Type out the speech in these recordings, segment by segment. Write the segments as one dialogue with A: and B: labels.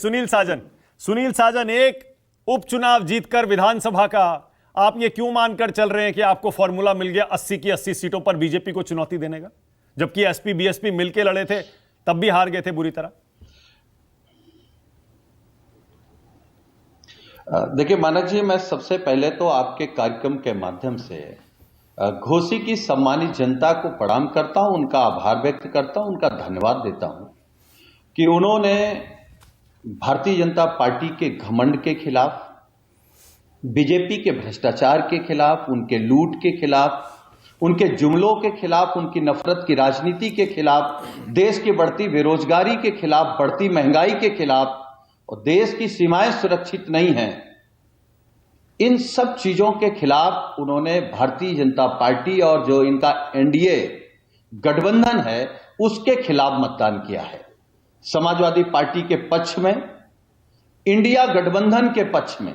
A: सुनील साजन, एक उपचुनाव जीतकर विधानसभा का आप ये क्यों मानकर चल रहे हैं कि आपको फॉर्मूला मिल गया 80 की 80 सीटों पर बीजेपी को चुनौती देने का, जबकि एसपी बीएसपी मिलकर लड़े थे तब भी हार गए थे बुरी तरह?
B: देखिए मानक जी, मैं सबसे पहले तो आपके कार्यक्रम के माध्यम से घोसी की सम्मानित जनता को प्रणाम करता हूं, उनका आभार व्यक्त करता हूं, उनका धन्यवाद देता हूं कि उन्होंने भारतीय जनता पार्टी के घमंड के खिलाफ, बीजेपी के भ्रष्टाचार के खिलाफ, उनके लूट के खिलाफ, उनके जुमलों के खिलाफ, उनकी नफरत की राजनीति के खिलाफ, देश की बढ़ती बेरोजगारी के खिलाफ, बढ़ती महंगाई के खिलाफ, और देश की सीमाएं सुरक्षित नहीं हैं, इन सब चीजों के खिलाफ उन्होंने भारतीय जनता पार्टी और जो इनका एनडीए गठबंधन है उसके खिलाफ मतदान किया है। समाजवादी पार्टी के पक्ष में, इंडिया गठबंधन के पक्ष में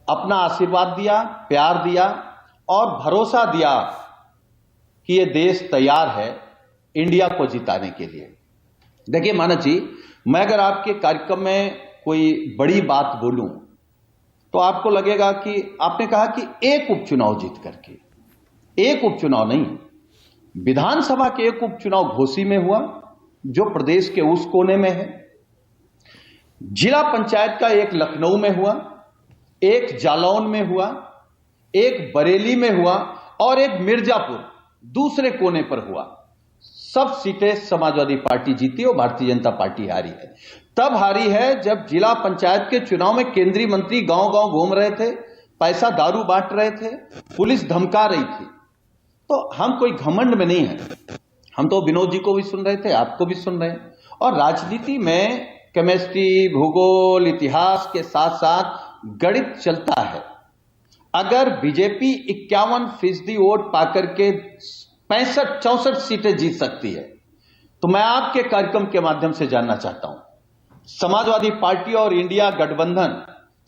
B: अपना आशीर्वाद दिया, प्यार दिया और भरोसा दिया कि यह देश तैयार है इंडिया को जिताने के लिए। देखिए मानक जी, मैं अगर आपके कार्यक्रम में कोई बड़ी बात बोलूं तो आपको लगेगा कि आपने कहा कि एक उपचुनाव जीत करके, एक उपचुनाव नहीं, विधानसभा के एक उपचुनाव घोसी में हुआ जो प्रदेश के उस कोने में है, जिला पंचायत का एक लखनऊ में हुआ, एक जालौन में हुआ, एक बरेली में हुआ और एक मिर्जापुर दूसरे कोने पर हुआ। सब सीटें समाजवादी पार्टी जीती और भारतीय जनता पार्टी हारी है। तब हारी है जब जिला पंचायत के चुनाव में केंद्रीय मंत्री गांव-गांव घूम रहे थे, पैसा दारू बांट रहे थे, पुलिस धमका रही थी। तो हम कोई घमंड में नहीं है, हम तो विनोद जी को भी सुन रहे थे, आपको भी सुन रहे हैं। और राजनीति में केमिस्ट्री, भूगोल, इतिहास के साथ साथ गणित चलता है। अगर बीजेपी 51% वोट पाकर के 65-64 सीटें जीत सकती है तो मैं आपके कार्यक्रम के माध्यम से जानना चाहता हूं, समाजवादी पार्टी और इंडिया गठबंधन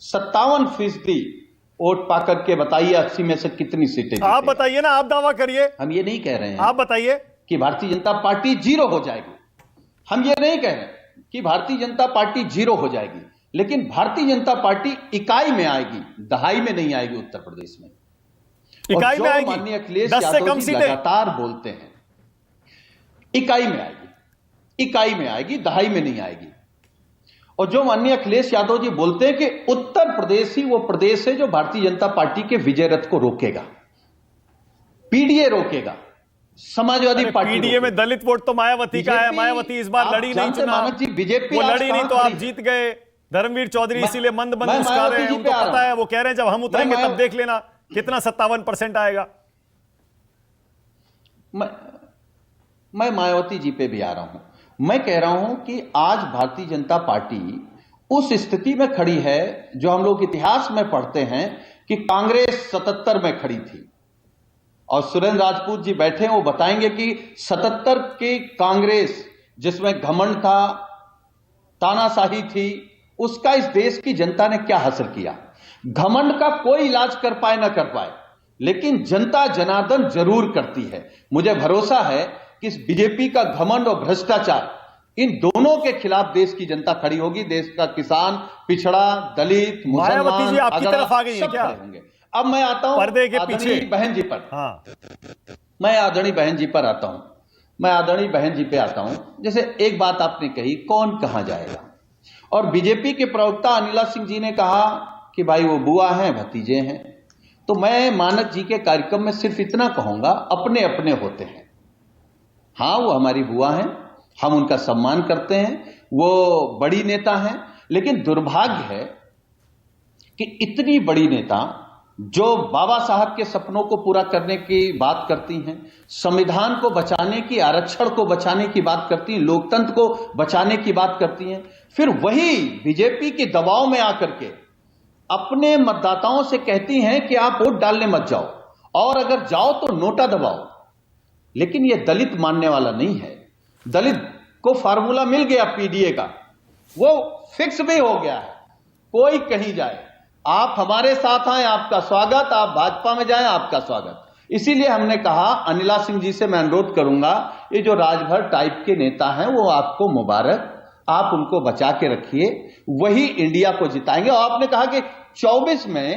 B: 57% वोट पाकर के बताइए 80 में से कितनी सीटें?
A: आप बताइए ना, आप दावा करिए।
B: हम ये नहीं कह रहे हैं
A: आप बताइए
B: कि भारतीय जनता पार्टी 0 हो जाएगी, हम ये नहीं कह रहे कि भारतीय जनता पार्टी 0 हो जाएगी, लेकिन भारतीय जनता पार्टी इकाई में आएगी, दहाई में नहीं आएगी। उत्तर प्रदेश में
A: इकाई में आएगी,
B: माननीय अखिलेश
A: 10 से
B: यादव
A: कम
B: जी
A: सीटें
B: लगातार बोलते हैं इकाई में आएगी, इकाई में आएगी, दहाई में नहीं आएगी। और जो माननीय अखिलेश यादव जी बोलते हैं कि उत्तर प्रदेश ही वो प्रदेश है जो भारतीय जनता पार्टी के विजय रथ को रोकेगा, पीडीए रोकेगा, समाजवादी पार्टी
A: पीडीए में दलित वोट तो मायावती का है, मायावती इस बार लड़ी नहीं,
B: मानक जी, बीजेपी
A: वो लड़ी नहीं तो आप जीत गए। धर्मवीर चौधरी इसीलिए मंद मुस्कुरा रहे हैं, उनको पता है, वो कह रहे हैं जब हम उतरेंगे तब देख लेना कितना 57% आएगा।
B: मैं मायावती जी पे भी आ रहा हूं। मैं कह रहा हूं कि आज भारतीय जनता पार्टी उस स्थिति में खड़ी है जो हम लोग इतिहास में पढ़ते हैं कि कांग्रेस 77 में खड़ी थी, और सुरेंद्र राजपूत जी बैठे हैं, वो बताएंगे कि 77 की कांग्रेस जिसमें घमंड था, तानाशाही थी, उसका इस देश की जनता ने क्या हासिल किया। घमंड का कोई इलाज कर पाए ना कर पाए, लेकिन जनता जनार्दन जरूर करती है। मुझे भरोसा है कि इस बीजेपी का घमंड और भ्रष्टाचार, इन दोनों के खिलाफ देश की जनता खड़ी होगी। देश का किसान, पिछड़ा, दलित, मुसलमान,
A: जी आपकी तरफ आ गई है क्या?
B: होंगे। अब मैं आता हूं
A: पर्दे के पीछे
B: बहन जी पर।
A: हाँ,
B: मैं आदरणीय बहन जी पर आता हूं, मैं आदरणीय बहन जी पे आता हूं। जैसे एक बात आपने कही, कौन कहां जाएगा, और बीजेपी के प्रवक्ता अनिला सिंह जी ने कहा कि भाई वो बुआ हैं, भतीजे हैं। तो मैं मानक जी के कार्यक्रम में सिर्फ इतना कहूंगा, अपने अपने होते हैं। हां, वो हमारी बुआ हैं, हम उनका सम्मान करते हैं, वो बड़ी नेता हैं, लेकिन दुर्भाग्य है कि इतनी बड़ी नेता जो बाबा साहब के सपनों को पूरा करने की बात करती हैं, संविधान को बचाने की, आरक्षण को बचाने की बात करती हैं, लोकतंत्र को बचाने की बात करती हैं, फिर वही बीजेपी के दबाव में आकर के अपने मतदाताओं से कहती हैं कि आप वोट डालने मत जाओ, और अगर जाओ तो नोटा दबाओ। लेकिन यह दलित मानने वाला नहीं है। दलित को फार्मूला मिल गया पीडीए का, वो फिक्स भी हो गया है, कोई कहीं जाए, आप हमारे साथ आए आपका स्वागत, आप भाजपा में जाएं आपका स्वागत। इसीलिए हमने कहा, अनिला सिंह जी से मैं अनुरोध करूंगा, ये जो राजभर टाइप के नेता हैं वो आपको मुबारक, आप उनको बचा के रखिए, वही इंडिया को जिताएंगे। और आपने कहा कि 24 में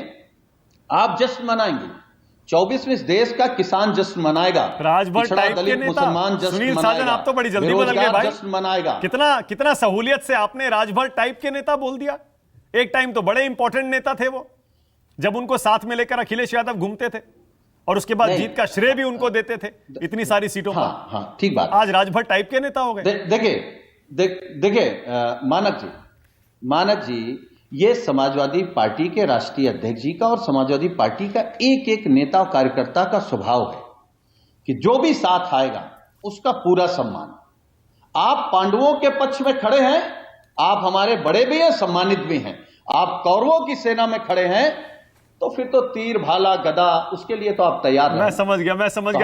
B: आप जश्न मनाएंगे, 24 में इस देश का किसान जश्न मनाएगा,
A: राजभर
B: पिछड़ा
A: टाइप के
B: दलित
A: नेता
B: मुसलमान जश्न
A: सुनील
B: मनाएगा,
A: साजन, आप तो बड़ी जल्दी बदल गए
B: बेरोजगार
A: भाई।
B: जश्न मनाएगा।
A: कितना सहूलियत से आपने राजभर टाइप के नेता बोल दिया। एक टाइम तो बड़े इंपॉर्टेंट नेता थे वो, जब उनको साथ में लेकर अखिलेश यादव घूमते थे और उसके बाद जीत का श्रेय भी उनको देते थे इतनी सारी सीटों पर।
B: हाँ, ठीक बात।
A: आज राजभर टाइप के नेता हो गए।
B: देखिए मानक जी, ये समाजवादी पार्टी के राष्ट्रीय अध्यक्ष जी का और समाजवादी पार्टी का एक एक नेता और कार्यकर्ता का स्वभाव है कि जो भी साथ आएगा उसका पूरा सम्मान। आप पांडवों के पक्ष में खड़े हैं, आप हमारे बड़े भी हैं, सम्मानित भी हैं। आप कौरवों की सेना में खड़े हैं तो फिर तो तीर भाला गदा उसके लिए तो आप तैयार हैं।
A: मैं समझ गया